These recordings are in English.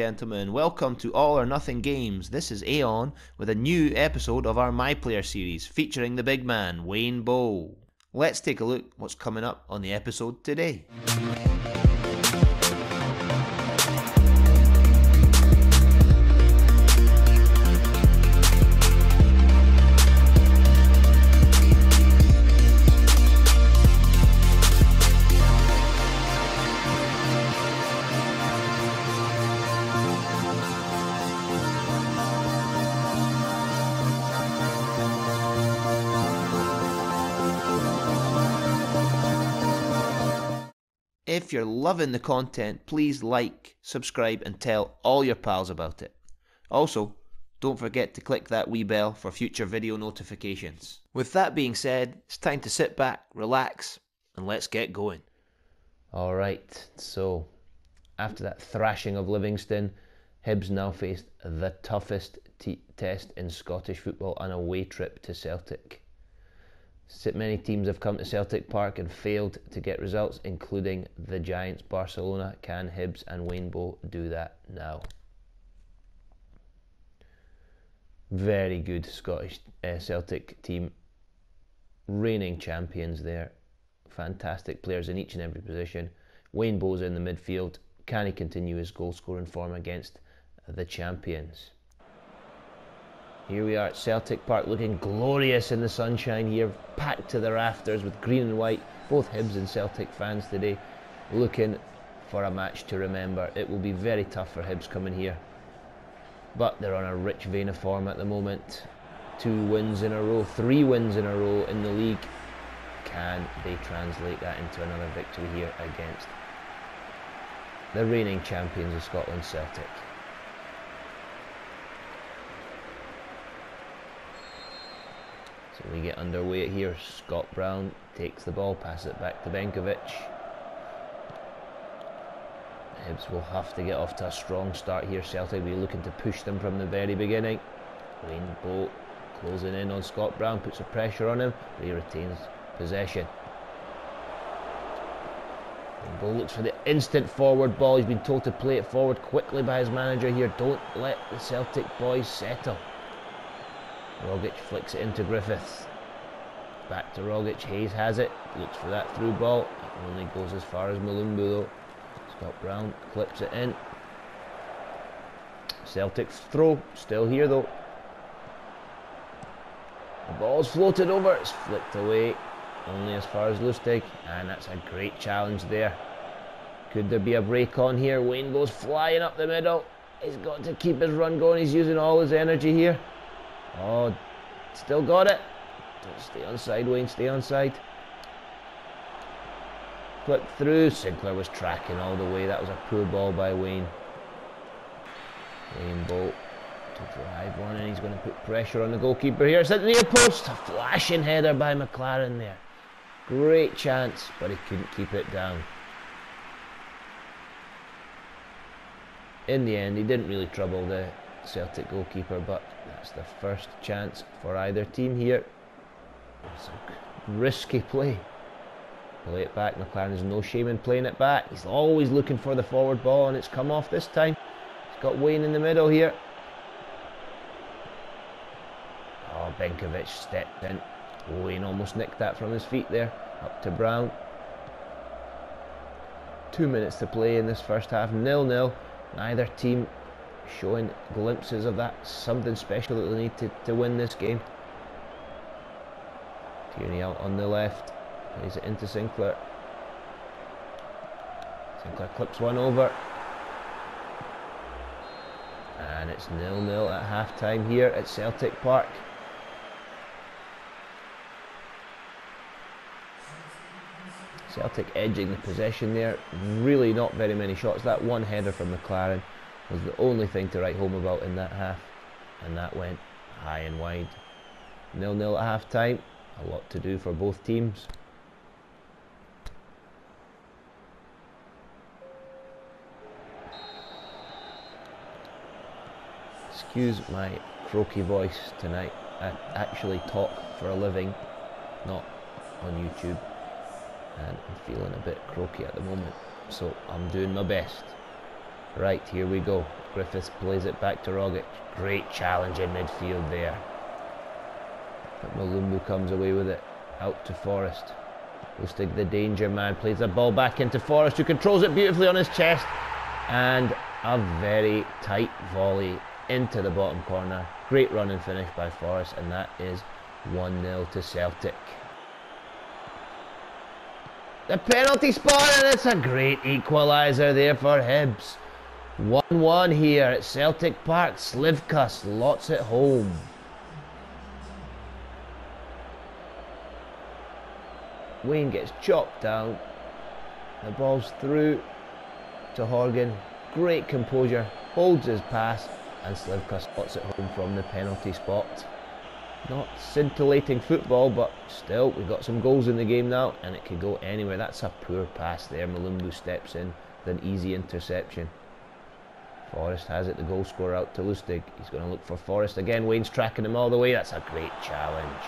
gentlemen, welcome to All or Nothing Games. This is Aeon with a new episode of our My Player series featuring the big man, Wayne Bowe. Let's take a look what's coming up on the episode today. If you're loving the content, please like, subscribe and tell all your pals about it. Also, don't forget to click that wee bell for future video notifications. With that being said, it's time to sit back, relax, and let's get going. Alright, so after that thrashing of Livingston, Hibs now faced the toughest test in Scottish football, an away trip to Celtic. Many teams have come to Celtic Park and failed to get results, including the Giants, Barcelona. Can Hibs and Wayne Bowe do that now? Very good Scottish Celtic team, reigning champions there. Fantastic players in each and every position. Wayne Bowe's in the midfield. Can he continue his goal scoring form against the champions? Here we are at Celtic Park, looking glorious in the sunshine here, packed to the rafters with green and white. Both Hibs and Celtic fans today looking for a match to remember. It will be very tough for Hibs coming here, but they're on a rich vein of form at the moment. 2 wins in a row, 3 wins in a row in the league. Can they translate that into another victory here against the reigning champions of Scotland, Celtic? So we get underway here. Scott Brown takes the ball, passes it back to Benkovic. Hibs will have to get off to a strong start here. Celtic will be looking to push them from the very beginning. Wayne Bowe closing in on Scott Brown, puts the pressure on him, but he retains possession. Wayne Bowe looks for the instant forward ball. He's been told to play it forward quickly by his manager here. Don't let the Celtic boys settle. Rogic flicks it into Griffiths. Back to Rogic. Hayes has it. Looks for that through ball. It only goes as far as Malumbu though. Scott Brown clips it in. Celtic throw. Still here though. The ball's floated over. It's flicked away. Only as far as Lustig. And that's a great challenge there. Could there be a break on here? Wayne goes flying up the middle. He's got to keep his run going. He's using all his energy here. Oh, still got it. Don't stay onside, Wayne, stay onside. Flip through. Sinclair was tracking all the way. That was a poor ball by Wayne. Wayne Bowe to drive one, and he's going to put pressure on the goalkeeper here. It's at the near post. A flashing header by McLaren there. Great chance, but he couldn't keep it down. In the end, he didn't really trouble the Celtic goalkeeper, but that's the first chance for either team here. It's a risky play. Play it back. McLaren has no shame in playing it back. He's always looking for the forward ball, and it's come off this time. He's got Wayne in the middle here. Oh, Benkovic stepped in. Wayne almost nicked that from his feet there. Up to Brown. 2 minutes to play in this first half. 0-0. Neither team showing glimpses of that something special that they need to win this game. Tierney out on the left, plays it into Sinclair. Sinclair clips one over, and it's 0-0 at half time here at Celtic Park. Celtic edging the possession there. Really not very many shots. That one header from McLaren was the only thing to write home about in that half, and that went high and wide. 0-0 at half time. A lot to do for both teams. Excuse my croaky voice tonight. I actually talk for a living, not on YouTube, and I'm feeling a bit croaky at the moment, so I'm doing my best. Right, here we go. Griffiths plays it back to Rogic. Great challenge in midfield there. But Malumbu comes away with it. Out to Forrest. Lustig, the danger man, plays the ball back into Forrest, who controls it beautifully on his chest. And a very tight volley into the bottom corner. Great run and finish by Forrest, and that is 1-0 to Celtic. The penalty spot, and it's a great equaliser there for Hibs. 1-1 here at Celtic Park. Slivka slots it home. Wayne gets chopped down. The ball's through to Horgan. Great composure, holds his pass, and Slivka slots it home from the penalty spot. Not scintillating football, but still, we've got some goals in the game now, and it could go anywhere. That's a poor pass there. Malumbu steps in with an easy interception. Forrest has it, the goal scorer out to Lustig. He's going to look for Forrest again. Wayne's tracking him all the way. That's a great challenge.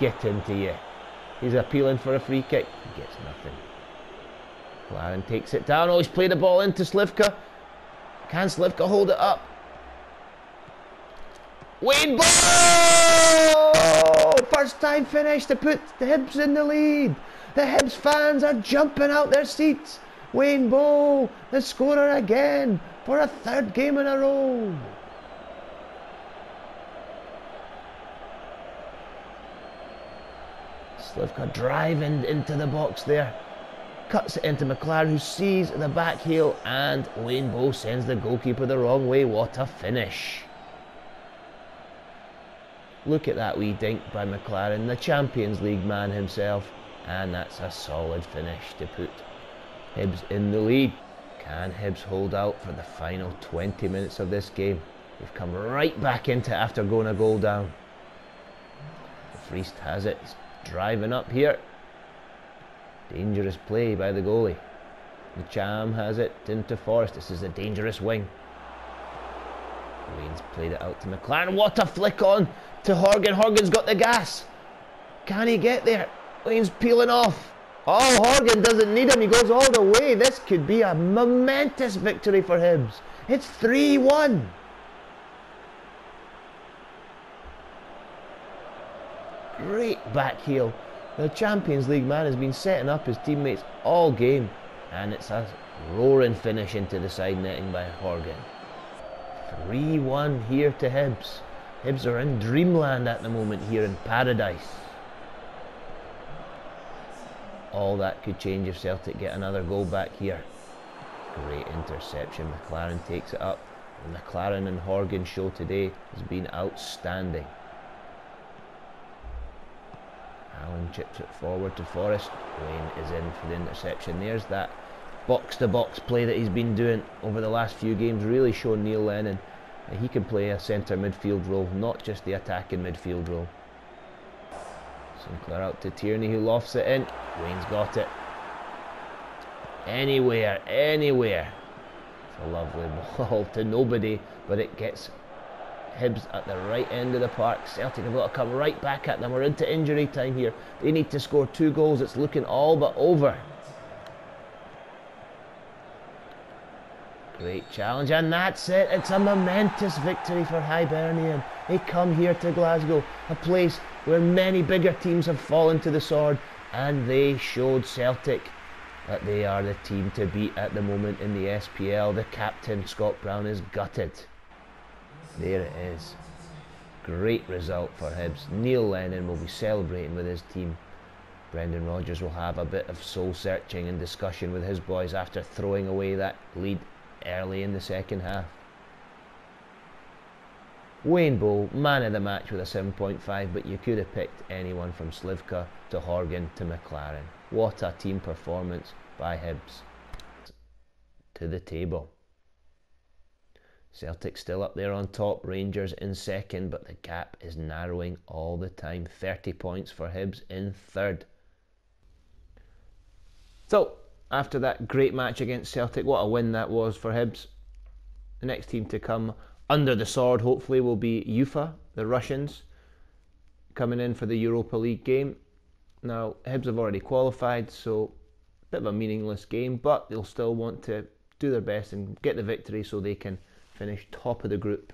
Get into you. He's appealing for a free kick. He gets nothing. McLaren takes it down. Oh, he's played the ball into Slivka. Can Slivka hold it up? Wayne Bowe! First time finish to put the Hibs in the lead. The Hibs fans are jumping out their seats. Wayne Bowe, the scorer again for a third game in a row. Slivka driving into the box there. Cuts it into McLaren, who sees the back heel, and Wayne Bowe sends the goalkeeper the wrong way. What a finish. Look at that wee dink by McLaren, the Champions League man himself, and that's a solid finish to put Hibs in the lead. Can Hibs hold out for the final 20 minutes of this game? We've come right back into it after going a goal down. Friest has it, he's driving up here. Dangerous play by the goalie. The Cham has it into Forrest. This is a dangerous wing. Wayne's played it out to McLaren. What a flick on to Horgan. Horgan's got the gas. Can he get there? Wayne's peeling off. Oh, Horgan doesn't need him. He goes all the way. This could be a momentous victory for Hibs. It's 3-1. Great back heel. The Champions League man has been setting up his teammates all game, and it's a roaring finish into the side netting by Horgan. 3-1 here to Hibs. Hibs are in dreamland at the moment, here in paradise. All that could change if Celtic get another goal back here. Great interception. McLaren takes it up. The McLaren and Horgan show today has been outstanding. Allen chips it forward to Forrest. Wayne is in for the interception. There's that box-to-box play that he's been doing over the last few games, really showing Neil Lennon that he can play a centre midfield role, not just the attacking midfield role. Sinclair out to Tierney, who lofts it in. Wayne's got it. Anywhere, anywhere. It's a lovely ball to nobody, but it gets Hibs at the right end of the park. Celtic have got to come right back at them. We're into injury time here. They need to score 2 goals. It's looking all but over. Great challenge, and that's it. It's a momentous victory for Hibernian. They come here to Glasgow, a place where many bigger teams have fallen to the sword, and they showed Celtic that they are the team to beat at the moment in the SPL. The captain, Scott Brown, is gutted. There it is. Great result for Hibs. Neil Lennon will be celebrating with his team. Brendan Rodgers will have a bit of soul searching and discussion with his boys after throwing away that lead early in the second half. Wayne Bowe, man of the match with a 7.5, but you could have picked anyone from Slivka to Horgan to McLaren. What a team performance by Hibs. To the table. Celtic still up there on top, Rangers in second, but the gap is narrowing all the time. 30 points for Hibs in third. So, after that great match against Celtic, what a win that was for Hibs. The next team to come under the sword, hopefully, will be Ufa, the Russians, coming in for the Europa League game. Now, Hibs have already qualified, so a bit of a meaningless game, but they'll still want to do their best and get the victory so they can finish top of the group.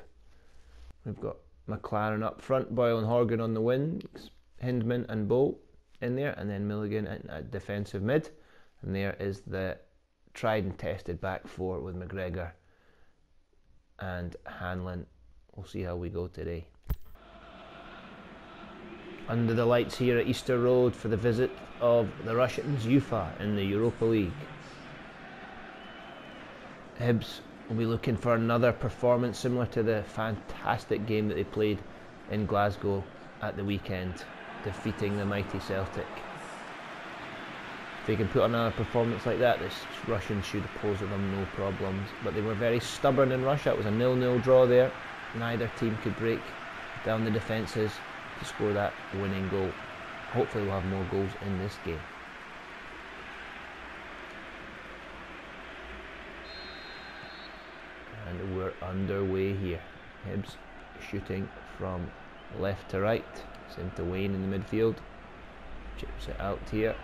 We've got McLaren up front, Boyle and Horgan on the wings, Hindman and Bowe in there, and then Milligan at defensive mid. And there is the tried and tested back four with McGregor and Hanlon. We'll see how we go today. Under the lights here at Easter Road for the visit of the Russians, Ufa in the Europa League. Hibs will be looking for another performance similar to the fantastic game that they played in Glasgow at the weekend, defeating the mighty Celtic. If they can put on another performance like that, this Russians should pose them no problems. But they were very stubborn in Russia. It was a 0-0 draw there. Neither team could break down the defences to score that winning goal. Hopefully we'll have more goals in this game. And we're underway here. Hibs shooting from left to right. Same to Wayne in the midfield. Chips it out here.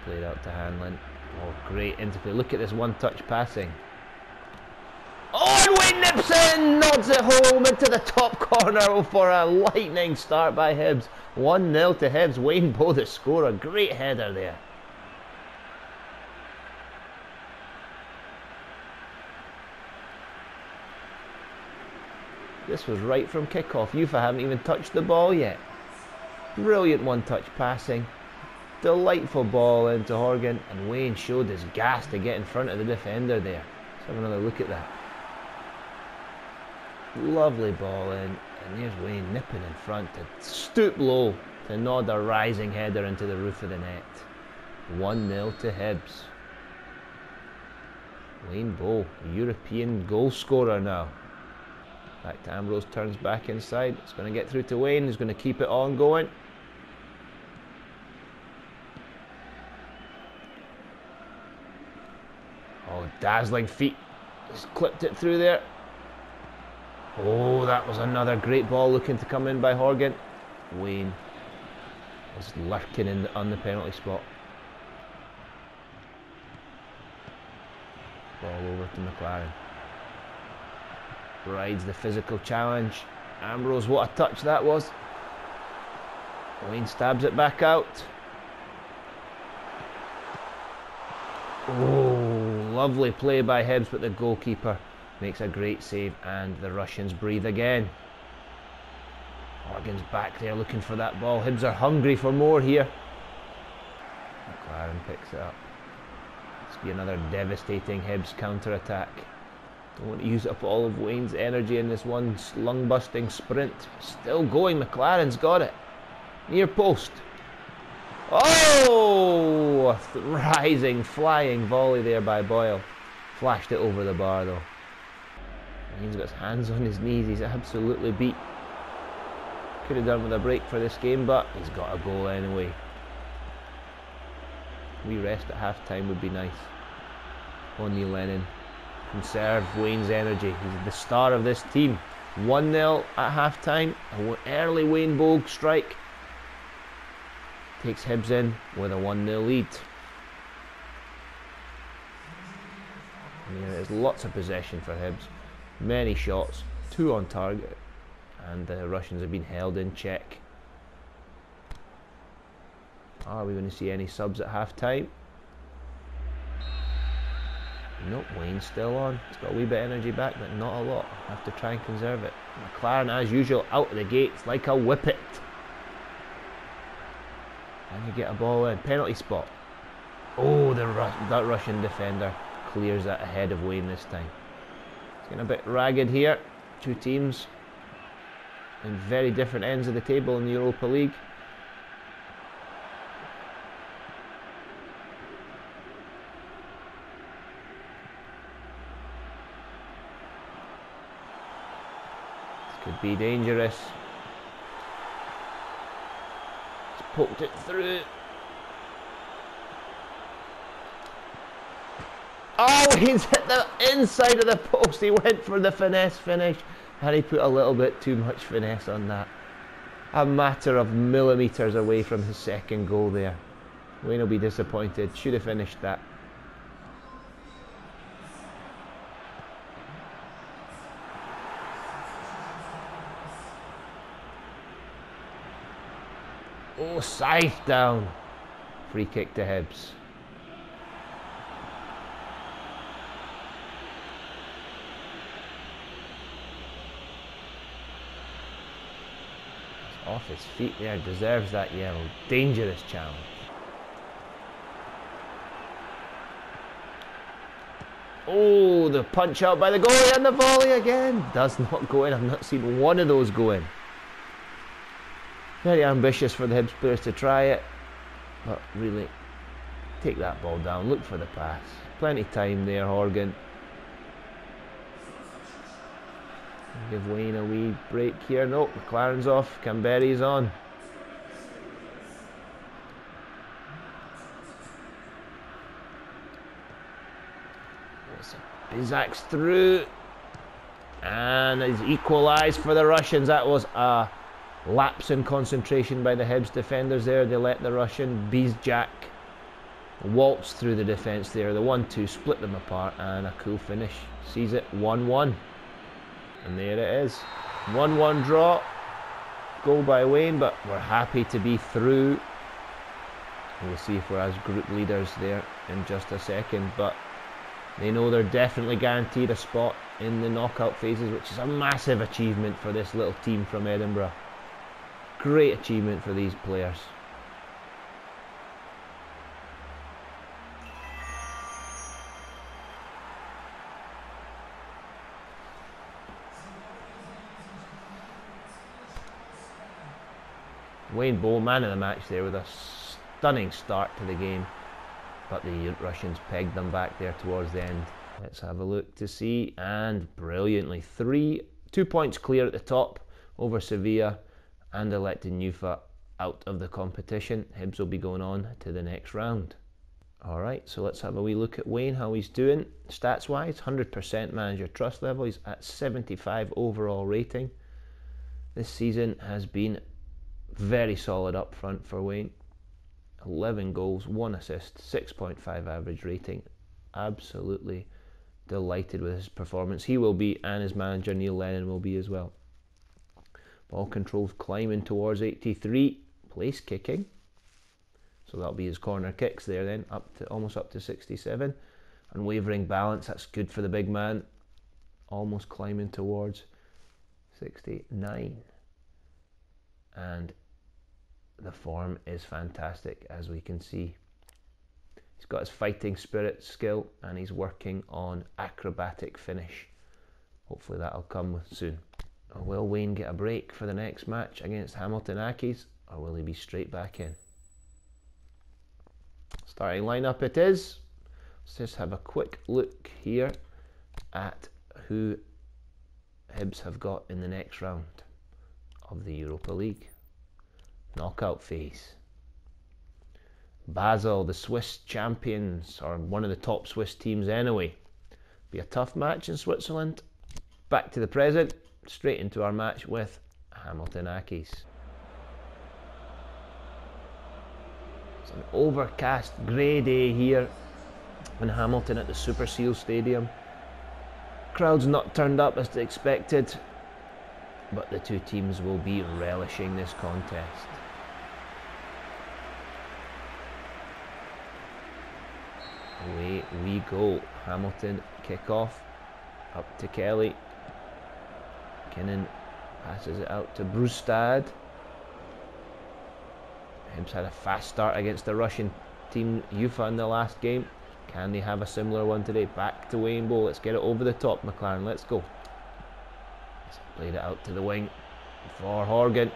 Played out to Hanlon. Oh, great interplay. Look at this one-touch passing. Oh, and Wayne Nipson nods it home into the top corner for a lightning start by Hibs. 1-0 to Hibs. Wayne Bowe the scorer. Great header there. This was right from kickoff. Ufa haven't even touched the ball yet. Brilliant one-touch passing. Delightful ball into Horgan, and Wayne showed his gas to get in front of the defender there. Let's have another look at that. Lovely ball in, and there's Wayne nipping in front to stoop low to nod a rising header into the roof of the net. 1-0 to Hibs. Wayne Bowe, European goal scorer now. Back to Ambrose, turns back inside. It's going to get through to Wayne, who's going to keep it on going. Oh, dazzling feet. Just clipped it through there. Oh, that was another great ball looking to come in by Horgan. Wayne was lurking on the penalty spot. Ball over to McLaren. Rides the physical challenge. Ambrose, what a touch that was. Wayne stabs it back out. Oh, lovely play by Hibs, but the goalkeeper makes a great save and the Russians breathe again. Horgan's back there looking for that ball. Hibs are hungry for more here. McLaren picks it up. This will be another devastating Hibs counter-attack. Don't want to use up all of Wayne's energy in this one lung-busting sprint. Still going, McLaren's got it. Near post. Oh! A rising, flying volley there by Boyle. Flashed it over the bar though. Wayne's got his hands on his knees. He's absolutely beat. Could have done with a break for this game, but he's got a goal anyway. We rest at half-time would be nice. O'Neill Lennon. Conserve Wayne's energy. He's the star of this team. 1-0 at half-time. An early Wayne Bowe strike takes Hibs in with a 1-0 lead. And there's lots of possession for Hibs. Many shots, 2 on target, and the Russians have been held in check. Are we going to see any subs at half-time? Nope, Wayne's still on. He's got a wee bit of energy back, but not a lot. Have to try and conserve it. McLaren, as usual, out of the gates like a whippet. And you get a ball in. Penalty spot. Oh, that Russian defender clears that ahead of Wayne this time. It's getting a bit ragged here. Two teams in very different ends of the table in the Europa League. Could be dangerous. He's poked it through. Oh, he's hit the inside of the post. He went for the finesse finish and he put a little bit too much finesse on that. A matter of millimetres away from his second goal there. Wayne will be disappointed. Should have finished that. Oh, scythe down. Free kick to Hibs. Off his feet there, deserves that yellow. Dangerous challenge. Oh, the punch out by the goalie and the volley again. Does not go in. I've not seen one of those go in. Very ambitious for the Hibs players to try it. But really, take that ball down. Look for the pass. Plenty of time there, Horgan. Give Wayne a wee break here. No, McLaren's off. Canberry's on. Bizak's through. And he's equalised for the Russians. That was a lapse in concentration by the Hibs defenders there. They let the Russian Bizak waltz through the defence there. The 1-2 split them apart, and a cool finish. Sees it 1-1. And there it is. 1-1 draw. Goal by Wayne, but we're happy to be through. We'll see if we're as group leaders there in just a second, but they know they're definitely guaranteed a spot in the knockout phases, which is a massive achievement for this little team from Edinburgh. Great achievement for these players. Wayne Bowe, man of the match there with a stunning start to the game, but the Russians pegged them back there towards the end. Let's have a look to see, and brilliantly, 2 points clear at the top over Sevilla and electing Ufa out of the competition. Hibs will be going on to the next round. Alright, so let's have a wee look at Wayne, how he's doing. Stats wise, 100% manager trust level, he's at 75 overall rating. This season has been very solid up front for Wayne. 11 goals, 1 assist, 6.5 average rating. Absolutely delighted with his performance. He will be, and his manager Neil Lennon will be as well. Ball controls climbing towards 83. Place kicking. So that'll be his corner kicks there then, almost up to 67. Unwavering balance, that's good for the big man. Almost climbing towards 69. And the form is fantastic, as we can see. He's got his fighting spirit skill, and he's working on acrobatic finish. Hopefully that'll come soon. Or will Wayne get a break for the next match against Hamilton Accies, or will he be straight back in? Starting lineup it is. Let's just have a quick look here at who Hibs have got in the next round of the Europa League knockout phase. Basel, the Swiss champions, or one of the top Swiss teams anyway. Be a tough match in Switzerland. Back to the present, straight into our match with Hamilton Accies. It's an overcast grey day here in Hamilton at the Super Seal Stadium. Crowd's not turned up as expected, but the two teams will be relishing this contest. Away we go. Hamilton kick off. Up to Kelly. Kinnan passes it out to Brustad. Hibs had a fast start against the Russian team Ufa in the last game. Can they have a similar one today? Back to Wayne Bowe. Let's get it over the top, McLaren. Let's go. He's played it out to the wing for Horgan.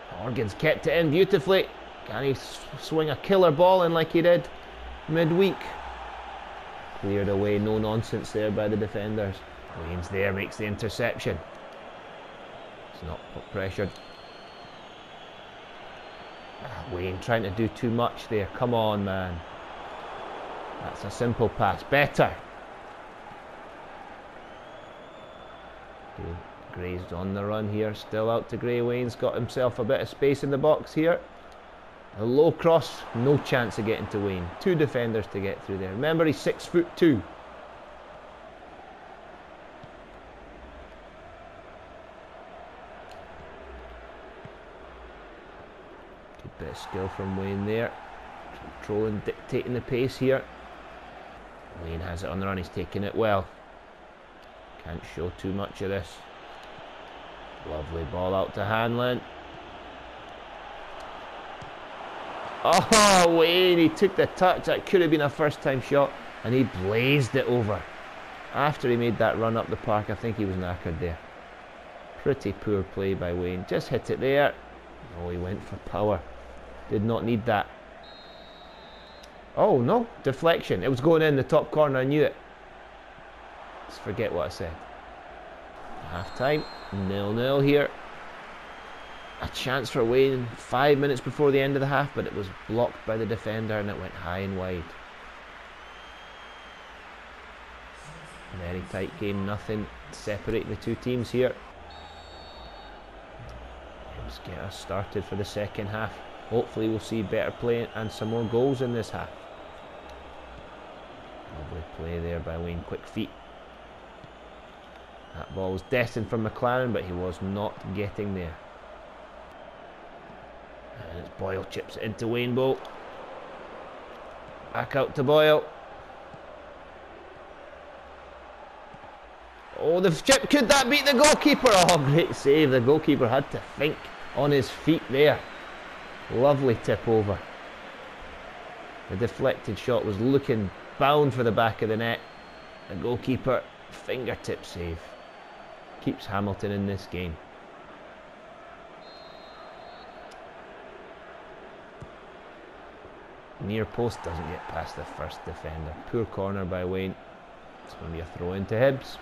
Horgan's kept it in beautifully. Can he swing a killer ball in like he did midweek? Cleared away, no nonsense there by the defenders. Wayne's there, makes the interception. It's not pressured. Wayne trying to do too much there. Come on, man. That's a simple pass. Better. Gray's on the run here. Still out to Gray. Wayne's got himself a bit of space in the box here. A low cross, no chance of getting to Wayne. Two defenders to get through there. Remember, he's 6'2". Good bit of skill from Wayne there. Controlling, dictating the pace here. Wayne has it on the run, he's taking it well. Can't show too much of this. Lovely ball out to Hanlon. Oh, Wayne, he took the touch. That could have been a first time shot, and he blazed it over. After he made that run up the park, I think he was knackered there. Pretty poor play by Wayne. Just hit it there. Oh, he went for power. Did not need that. Oh, no. Deflection. It was going in the top corner. I knew it. Let's forget what I said. Half time. 0-0 here. A chance for Wayne 5 minutes before the end of the half, but it was blocked by the defender and it went high and wide. Very tight game, nothing separating the two teams here. Let's get us started for the second half. Hopefully we'll see better play and some more goals in this half. Lovely play there by Wayne, quick feet. That ball was destined for McLaren, but he was not getting there. And it's Boyle, chips it into Wayne Bowe. Back out to Boyle. Oh, the chip, could that beat the goalkeeper? Oh, great save. The goalkeeper had to think on his feet there. Lovely tip over. The deflected shot was looking bound for the back of the net. The goalkeeper, fingertip save. Keeps Hamilton in this game. Near post doesn't get past the first defender. Poor corner by Wayne. It's going to be a throw into Hibs.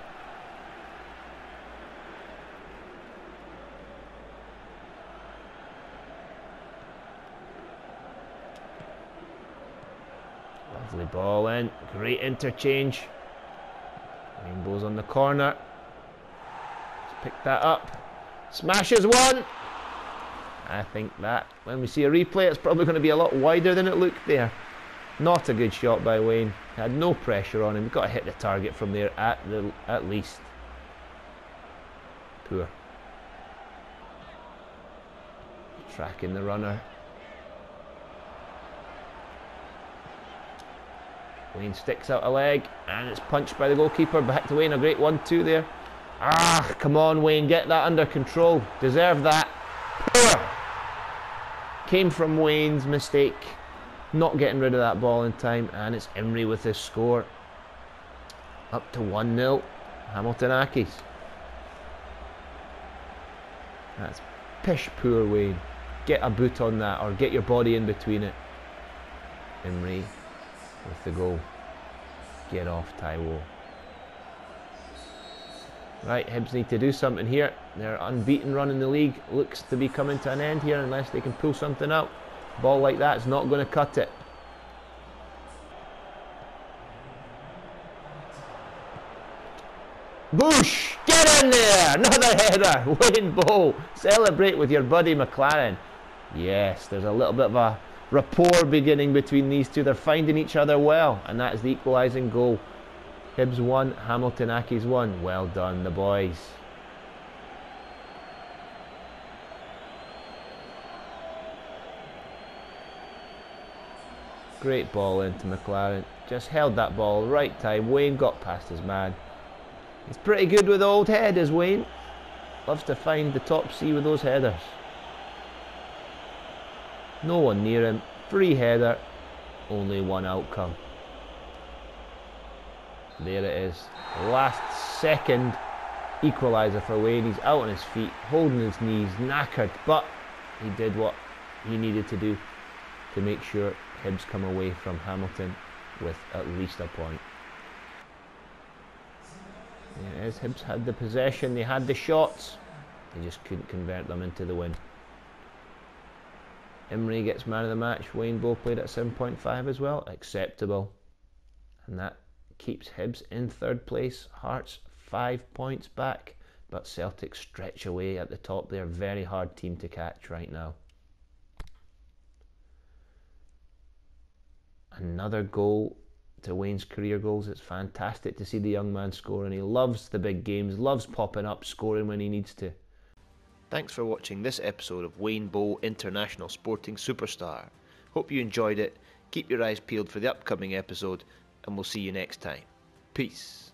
Lovely ball in. Great interchange. Rainbow's on the corner. Let's pick that up. Smashes one. I think that when we see a replay, it's probably going to be a lot wider than it looked there. Not a good shot by Wayne. Had no pressure on him. We've got to hit the target from there at least. Poor. Tracking the runner. Wayne sticks out a leg and it's punched by the goalkeeper. Back to Wayne. A great 1-2 there. Ah, come on, Wayne. Get that under control. Deserve that. Poor. Came from Wayne's mistake, not getting rid of that ball in time, and it's Imrie with his score. Up to 1-0, Hamilton Accies. That's pish poor, Wayne. Get a boot on that, or get your body in between it. Imrie with the goal. Get off, Taiwo. Right, Hibs need to do something here. Their unbeaten run in the league looks to be coming to an end here unless they can pull something out. Ball like that is not going to cut it. Boosh! Get in there! Another header! Wayne Bowe! Celebrate with your buddy McLaren. Yes, there's a little bit of a rapport beginning between these two. They're finding each other well, and that is the equalising goal. Hibs 1, Hamilton Accies 1. Well done, the boys. Great ball into McLaren. Just held that ball right time. Wayne got past his man. He's pretty good with the old head, is Wayne. Loves to find the top C with those headers. No one near him. Free header. Only one outcome. There it is. Last second equaliser for Wayne. He's out on his feet, holding his knees, knackered, but he did what he needed to do to make sure Hibs come away from Hamilton with at least a point. There it is. Hibs had the possession, they had the shots, they just couldn't convert them into the win. Imrie gets man of the match. Wayne Bowe played at 7.5 as well. Acceptable. And that keeps Hibs in third place. Hearts 5 points back, but Celtic stretch away at the top. They're a very hard team to catch right now. Another goal to Wayne's career goals. It's fantastic to see the young man scoring. He loves the big games, loves popping up, scoring when he needs to. Thanks for watching this episode of Wayne Bowe International Sporting Superstar. Hope you enjoyed it. Keep your eyes peeled for the upcoming episode, and we'll see you next time. Peace.